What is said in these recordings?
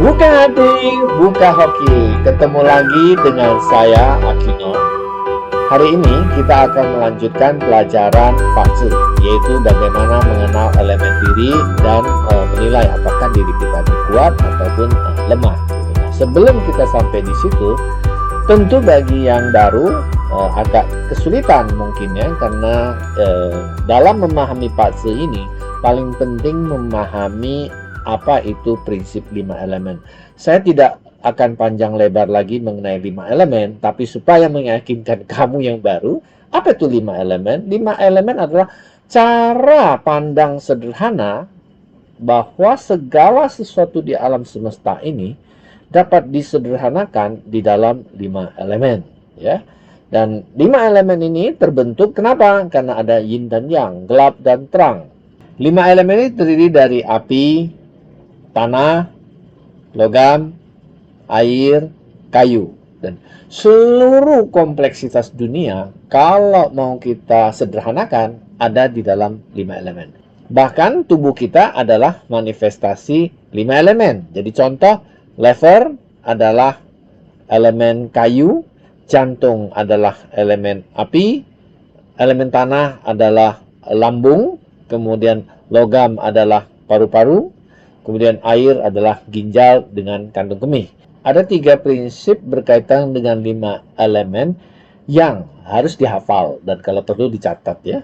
Buka hati, buka hoki. Ketemu lagi dengan saya, Akino. Hari ini kita akan melanjutkan pelajaran Pak-Zi, yaitu bagaimana mengenal elemen diri dan menilai apakah diri kita ini kuat ataupun lemah. Nah, sebelum kita sampai di situ, tentu bagi yang baru agak kesulitan mungkin ya, karena dalam memahami Pak-Zi ini paling penting memahami apa itu prinsip 5 elemen. Saya tidak akan panjang lebar lagi mengenai 5 elemen, tapi supaya meyakinkan kamu yang baru, apa itu 5 elemen? 5 elemen adalah cara pandang sederhana bahwa segala sesuatu di alam semesta ini dapat disederhanakan di dalam 5 elemen, ya. Dan 5 elemen ini terbentuk kenapa? Karena ada yin dan yang, gelap dan terang. 5 elemen ini terdiri dari api, tanah, logam, air, kayu. Dan seluruh kompleksitas dunia, kalau mau kita sederhanakan, ada di dalam 5 elemen. Bahkan tubuh kita adalah manifestasi 5 elemen. Jadi contoh, lever adalah elemen kayu, jantung adalah elemen api, elemen tanah adalah lambung, kemudian logam adalah paru-paru, kemudian air adalah ginjal dengan kantung kemih. Ada 3 prinsip berkaitan dengan 5 elemen yang harus dihafal dan kalau perlu dicatat ya.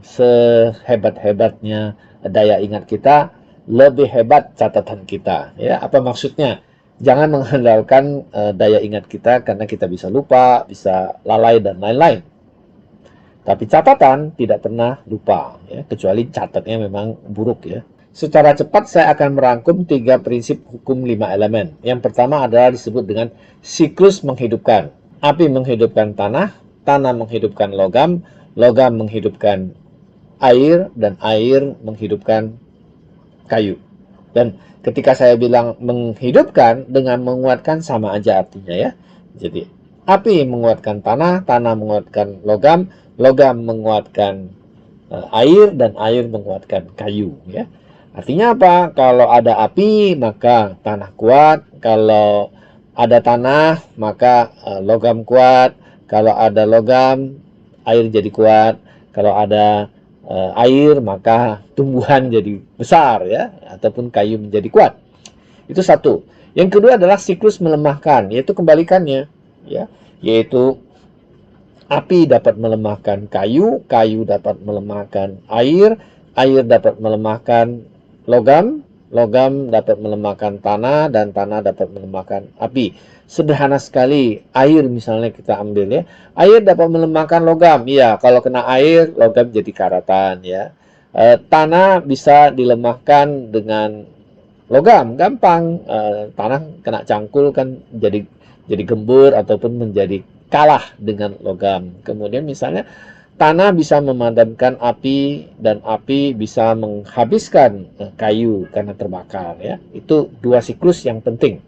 Sehebat-hebatnya daya ingat kita, lebih hebat catatan kita. Ya, apa maksudnya? Jangan mengandalkan daya ingat kita karena kita bisa lupa, bisa lalai dan lain-lain. Tapi catatan tidak pernah lupa, ya, kecuali catatnya memang buruk ya. Secara cepat saya akan merangkum 3 prinsip hukum 5 elemen. Yang pertama adalah disebut dengan siklus menghidupkan. Api menghidupkan tanah, tanah menghidupkan logam, logam menghidupkan air, dan air menghidupkan kayu. Dan ketika saya bilang menghidupkan dengan menguatkan sama aja artinya ya. Jadi api menguatkan tanah, tanah menguatkan logam, logam menguatkan air, dan air menguatkan kayu ya. Artinya apa? Kalau ada api, maka tanah kuat. Kalau ada tanah, maka logam kuat. Kalau ada logam, air jadi kuat. Kalau ada air, maka tumbuhan jadi besar ya, ataupun kayu menjadi kuat. Itu satu. Yang kedua adalah siklus melemahkan, yaitu kembalikannya ya, yaitu api dapat melemahkan kayu, kayu dapat melemahkan air, air dapat melemahkan logam, logam dapat melemahkan tanah, dan tanah dapat melemahkan api. Sederhana sekali, air misalnya kita ambil ya. Air dapat melemahkan logam. Iya, kalau kena air, logam jadi karatan ya. Tanah bisa dilemahkan dengan logam, gampang. Tanah kena cangkul kan jadi gembur ataupun menjadi kalah dengan logam. Kemudian misalnya tanah bisa memadamkan api dan api bisa menghabiskan kayu karena terbakar ya. Itu 2 siklus yang penting.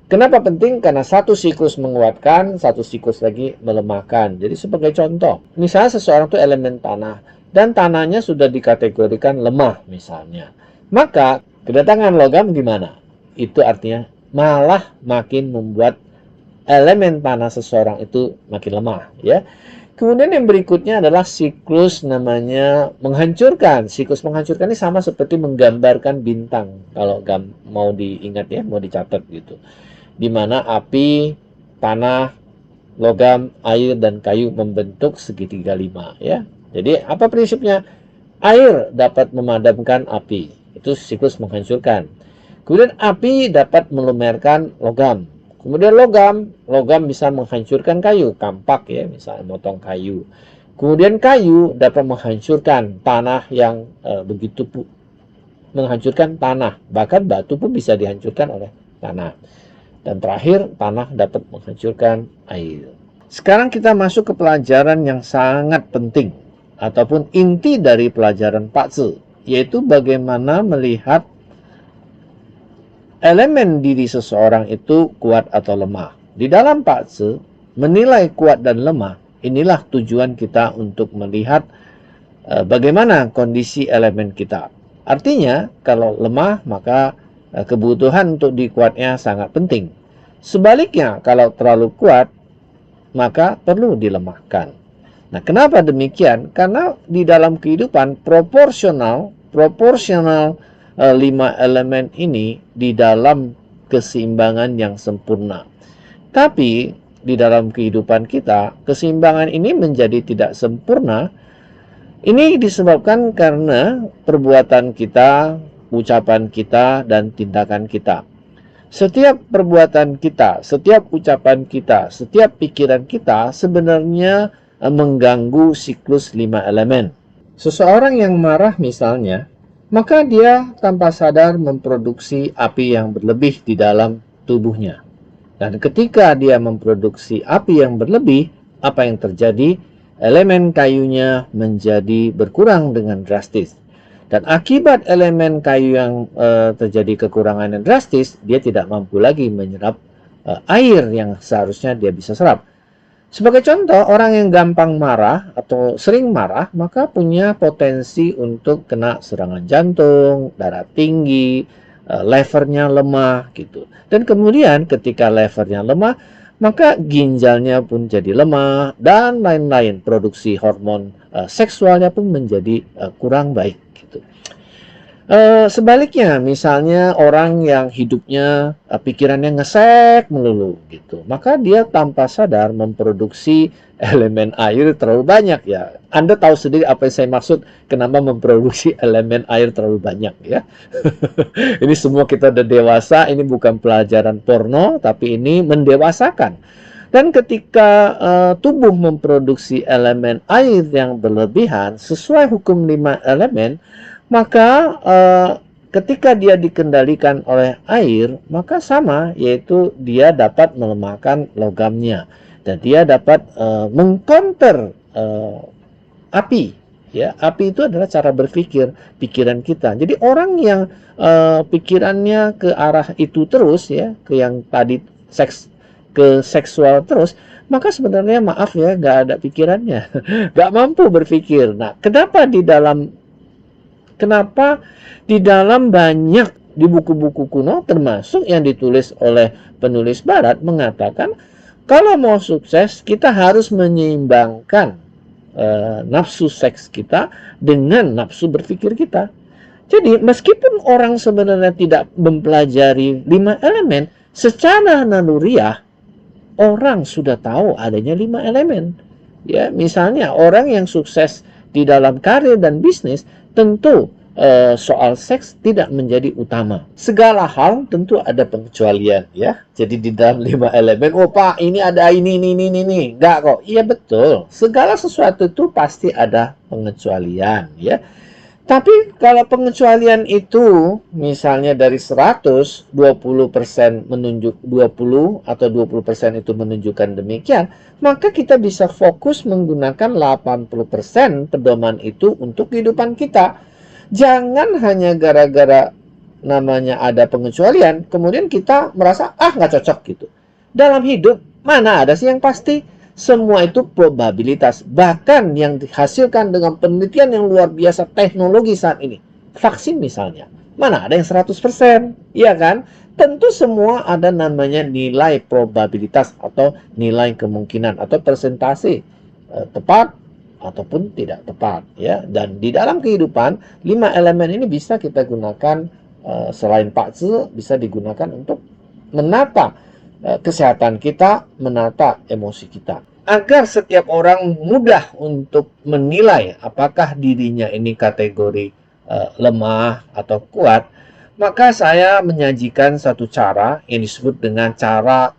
Kenapa penting? Karena satu siklus menguatkan, satu siklus lagi melemahkan. Jadi sebagai contoh, misalnya seseorang itu elemen tanah dan tanahnya sudah dikategorikan lemah misalnya. Maka kedatangan logam gimana? Itu artinya malah makin membuat elemen tanah seseorang itu makin lemah ya. Kemudian yang berikutnya adalah siklus namanya menghancurkan. Siklus menghancurkan ini sama seperti menggambarkan bintang. Kalau mau diingat ya, mau dicatat gitu. Dimana api, tanah, logam, air, dan kayu membentuk segitiga 5 ya. Jadi apa prinsipnya? Air dapat memadamkan api. Itu siklus menghancurkan. Kemudian api dapat melumerkan logam. Kemudian logam bisa menghancurkan kayu, kampak ya, misalnya motong kayu. Kemudian kayu dapat menghancurkan tanah yang menghancurkan tanah. Bahkan batu pun bisa dihancurkan oleh tanah. Dan terakhir, tanah dapat menghancurkan air. Sekarang kita masuk ke pelajaran yang sangat penting, ataupun inti dari pelajaran Pak-Zi, yaitu bagaimana melihat elemen diri seseorang itu kuat atau lemah. Di dalam Pak-Zi, menilai kuat dan lemah, inilah tujuan kita untuk melihat bagaimana kondisi elemen kita. Artinya, kalau lemah, maka kebutuhan untuk dikuatnya sangat penting. Sebaliknya, kalau terlalu kuat, maka perlu dilemahkan. Nah, kenapa demikian? Karena di dalam kehidupan proporsional 5 elemen ini di dalam keseimbangan yang sempurna. Tapi di dalam kehidupan kita, keseimbangan ini menjadi tidak sempurna. Ini disebabkan karena perbuatan kita, ucapan kita, dan tindakan kita. Setiap perbuatan kita, setiap ucapan kita, setiap pikiran kita sebenarnya mengganggu siklus 5 elemen. Seseorang yang marah misalnya, maka dia tanpa sadar memproduksi api yang berlebih di dalam tubuhnya. Dan ketika dia memproduksi api yang berlebih, apa yang terjadi? Elemen kayunya menjadi berkurang dengan drastis. Dan akibat elemen kayu yang terjadi kekurangan yang drastis, dia tidak mampu lagi menyerap air yang seharusnya dia bisa serap. Sebagai contoh, orang yang gampang marah atau sering marah, maka punya potensi untuk kena serangan jantung, darah tinggi, levernya lemah gitu. Dan kemudian ketika levernya lemah, maka ginjalnya pun jadi lemah dan lain-lain. Produksi hormon seksualnya pun menjadi kurang baik gitu. Sebaliknya, misalnya orang yang hidupnya pikirannya ngesek melulu gitu, maka dia tanpa sadar memproduksi elemen air terlalu banyak ya. Anda tahu sendiri apa yang saya maksud, kenapa memproduksi elemen air terlalu banyak ya. Ini semua kita udah dewasa, ini bukan pelajaran porno, tapi ini mendewasakan. Dan ketika tubuh memproduksi elemen air yang berlebihan sesuai hukum 5 elemen, maka ketika dia dikendalikan oleh air, maka sama, yaitu dia dapat melemahkan logamnya dan dia dapat mengcounter api. Ya, api itu adalah cara berpikir, pikiran kita. Jadi orang yang pikirannya ke arah itu terus ya, ke yang tadi ke seksual terus, maka sebenarnya maaf ya, nggak ada pikirannya, nggak mampu berpikir. Nah, kenapa di dalam banyak di buku-buku kuno termasuk yang ditulis oleh penulis barat mengatakan kalau mau sukses kita harus menyeimbangkan nafsu seks kita dengan nafsu berpikir kita. Jadi meskipun orang sebenarnya tidak mempelajari 5 elemen, secara naluriah orang sudah tahu adanya 5 elemen. Ya, misalnya orang yang sukses di dalam karir dan bisnis, tentu soal seks tidak menjadi utama. Segala hal tentu ada pengecualian ya. Jadi di dalam 5 elemen, oh Pak, ini ada ini. Enggak kok. Iya betul. Segala sesuatu itu pasti ada pengecualian ya. Tapi kalau pengecualian itu misalnya dari 100, 20% menunjuk 20 atau 20% itu menunjukkan demikian, maka kita bisa fokus menggunakan 80% pedoman itu untuk kehidupan kita. Jangan hanya gara-gara namanya ada pengecualian, kemudian kita merasa, nggak cocok gitu. Dalam hidup, mana ada sih yang pasti? Semua itu probabilitas. Bahkan yang dihasilkan dengan penelitian yang luar biasa teknologi saat ini. Vaksin misalnya. Mana ada yang 100%? Iya kan? Tentu semua ada namanya nilai probabilitas atau nilai kemungkinan atau persentase tepat ataupun tidak tepat ya. Dan di dalam kehidupan 5 elemen ini bisa kita gunakan selain paksa bisa digunakan untuk menata kesehatan kita, menata emosi kita. Agar setiap orang mudah untuk menilai apakah dirinya ini kategori lemah atau kuat, maka saya menyajikan satu cara yang disebut dengan cara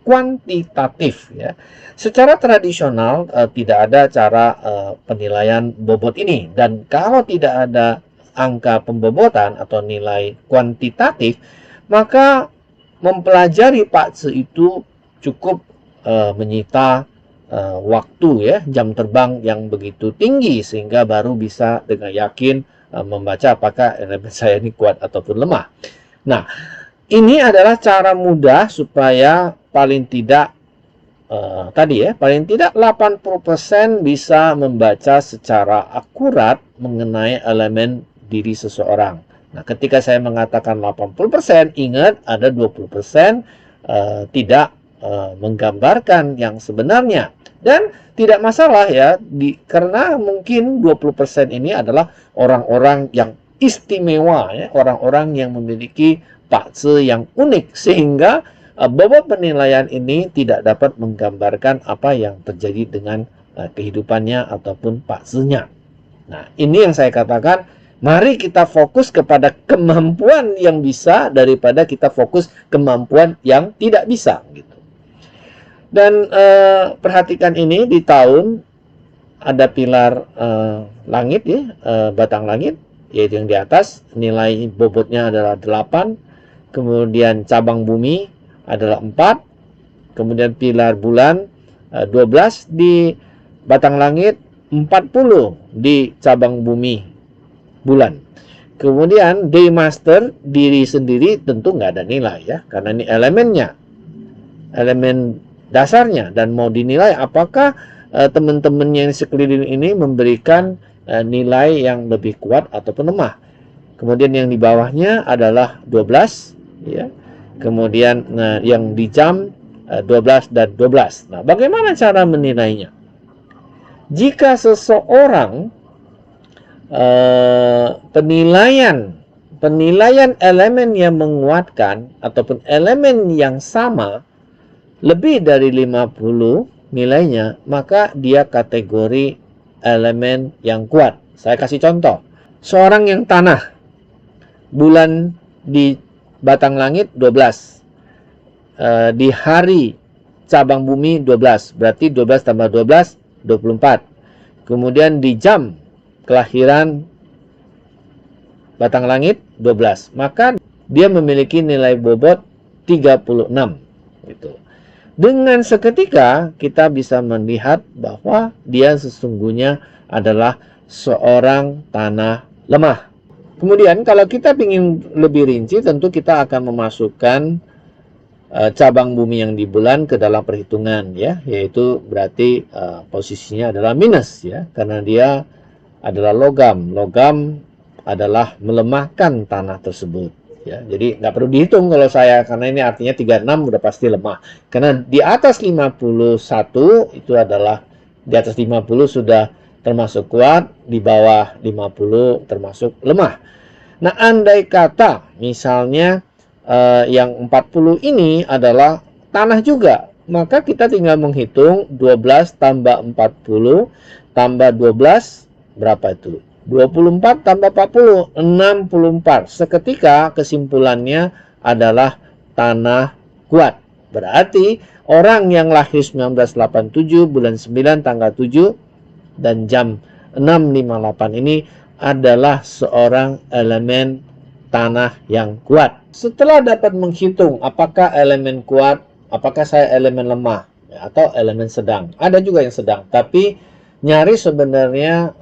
kuantitatif ya. Secara tradisional tidak ada cara penilaian bobot ini, dan kalau tidak ada angka pembobotan atau nilai kuantitatif, maka mempelajari pakse itu cukup menyita waktu ya, jam terbang yang begitu tinggi sehingga baru bisa dengan yakin membaca apakah elemen saya ini kuat ataupun lemah. Nah, ini adalah cara mudah supaya paling tidak paling tidak 80% bisa membaca secara akurat mengenai elemen diri seseorang. Nah, ketika saya mengatakan 80%, ingat ada 20% tidak menggambarkan yang sebenarnya. Dan tidak masalah ya, karena mungkin 20% ini adalah orang-orang yang istimewa, ya, orang-orang yang memiliki pakse yang unik, sehingga bobot penilaian ini tidak dapat menggambarkan apa yang terjadi dengan kehidupannya ataupun paksenya. Nah, ini yang saya katakan, mari kita fokus kepada kemampuan yang bisa daripada kita fokus kemampuan yang tidak bisa, gitu. Dan perhatikan ini, di tahun ada pilar langit ya, batang langit, yaitu yang di atas, nilai bobotnya adalah 8, kemudian cabang bumi adalah 4, kemudian pilar bulan 12 di batang langit, 40 di cabang bumi bulan. Kemudian day master diri sendiri tentu nggak ada nilai ya, karena ini elemennya, elemen dasarnya, dan mau dinilai apakah teman-teman yang sekeliling ini memberikan nilai yang lebih kuat ataupun lemah. Kemudian yang di bawahnya adalah 12 ya. Kemudian yang di jam 12 dan 12. Nah, bagaimana cara menilainya? Jika seseorang penilaian elemen yang menguatkan ataupun elemen yang sama lebih dari 50 nilainya, maka dia kategori elemen yang kuat. Saya kasih contoh. Seorang yang tanah, bulan di batang langit 12, di hari cabang bumi 12, berarti 12 tambah 12, 24. Kemudian di jam kelahiran batang langit 12, maka dia memiliki nilai bobot 36 gitu. Dengan seketika kita bisa melihat bahwa dia sesungguhnya adalah seorang tanah lemah. Kemudian kalau kita ingin lebih rinci, tentu kita akan memasukkan cabang bumi yang di bulan ke dalam perhitungan ya, yaitu berarti posisinya adalah minus ya, karena dia adalah logam. Logam adalah melemahkan tanah tersebut ya. Jadi nggak perlu dihitung kalau saya, karena ini artinya 36 udah pasti lemah. Karena di atas 51 itu adalah, di atas 50 sudah termasuk kuat, di bawah 50 termasuk lemah. Nah, andai kata misalnya yang 40 ini adalah tanah juga, maka kita tinggal menghitung 12 tambah 40 tambah 12, berapa itu? 24 tambah 40, 64. Seketika kesimpulannya adalah tanah kuat. Berarti orang yang lahir 1987, bulan 9, tanggal 7, dan jam 6.58 ini adalah seorang elemen tanah yang kuat. Setelah dapat menghitung apakah elemen kuat, apakah saya elemen lemah, atau elemen sedang. Ada juga yang sedang, tapi nyaris sebenarnya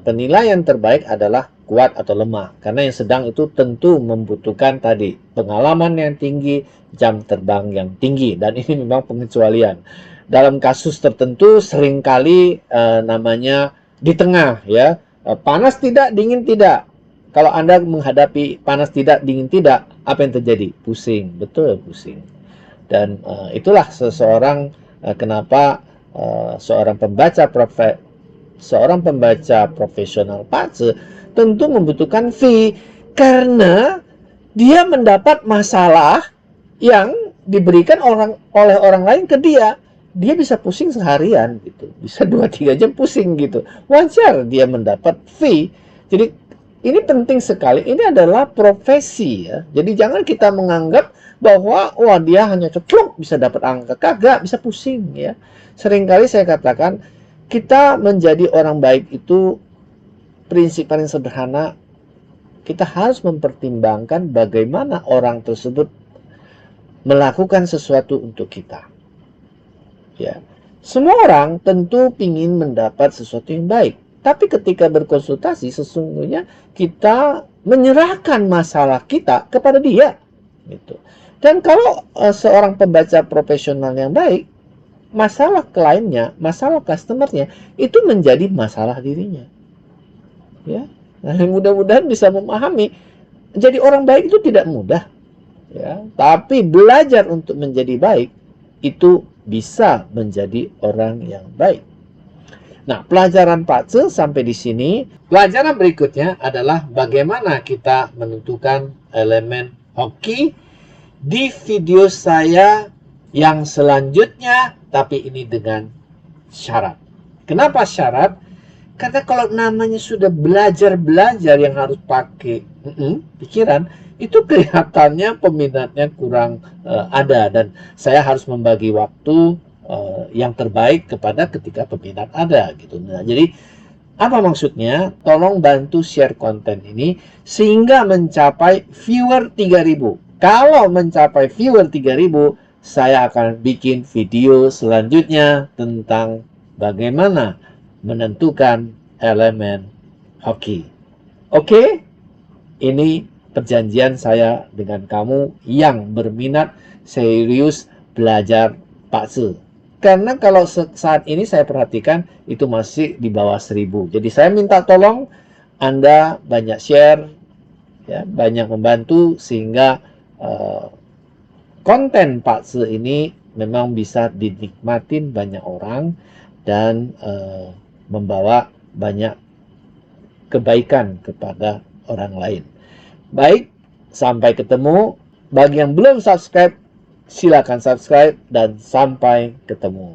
penilaian terbaik adalah kuat atau lemah. Karena yang sedang itu tentu membutuhkan tadi pengalaman yang tinggi, jam terbang yang tinggi, dan ini memang pengecualian. Dalam kasus tertentu seringkali namanya di tengah ya, panas tidak, dingin tidak. Kalau Anda menghadapi panas tidak, dingin tidak, apa yang terjadi? Pusing, betul pusing. Dan itulah seseorang kenapa seorang pembaca profesional pakse tentu membutuhkan fee, karena dia mendapat masalah yang diberikan oleh orang lain ke dia. Dia bisa pusing seharian gitu, bisa 2-3 jam pusing gitu. Wajar dia mendapat fee. Jadi ini penting sekali. Ini adalah profesi ya. Jadi jangan kita menganggap bahwa wah dia hanya ceplok bisa dapat angka, kagak, bisa pusing ya. Seringkali saya katakan, kita menjadi orang baik itu prinsip paling sederhana, kita harus mempertimbangkan bagaimana orang tersebut melakukan sesuatu untuk kita. Ya, semua orang tentu ingin mendapat sesuatu yang baik, tapi ketika berkonsultasi sesungguhnya kita menyerahkan masalah kita kepada dia, gitu. Dan kalau seorang pembaca profesional yang baik, masalah kliennya, masalah customernya itu menjadi masalah dirinya. Ya, nah, mudah-mudahan bisa memahami Jadi orang baik itu tidak mudah, ya. Tapi belajar untuk menjadi baik itu bisa menjadi orang yang baik. Nah, pelajaran Pak Ce sampai di sini. Pelajaran berikutnya adalah bagaimana kita menentukan elemen hoki di video saya yang selanjutnya, tapi ini dengan syarat. Kenapa syarat? Karena kalau namanya sudah belajar-belajar yang harus pakai pikiran, itu kelihatannya peminatnya kurang ada, dan saya harus membagi waktu yang terbaik kepada ketika peminat ada gitu. Nah, jadi apa maksudnya? Tolong bantu share konten ini sehingga mencapai viewer 3.000. Kalau mencapai viewer 3.000, saya akan bikin video selanjutnya tentang bagaimana menentukan elemen hoki. Oke? Ini perjanjian saya dengan kamu yang berminat serius belajar Pak Ce. Karena kalau saat ini saya perhatikan itu masih di bawah 1.000. Jadi saya minta tolong Anda banyak share, ya, banyak membantu sehingga konten Pak Ce ini memang bisa dinikmatin banyak orang dan membawa banyak kebaikan kepada orang lain. Baik, sampai ketemu. Bagi yang belum subscribe, silakan subscribe dan sampai ketemu.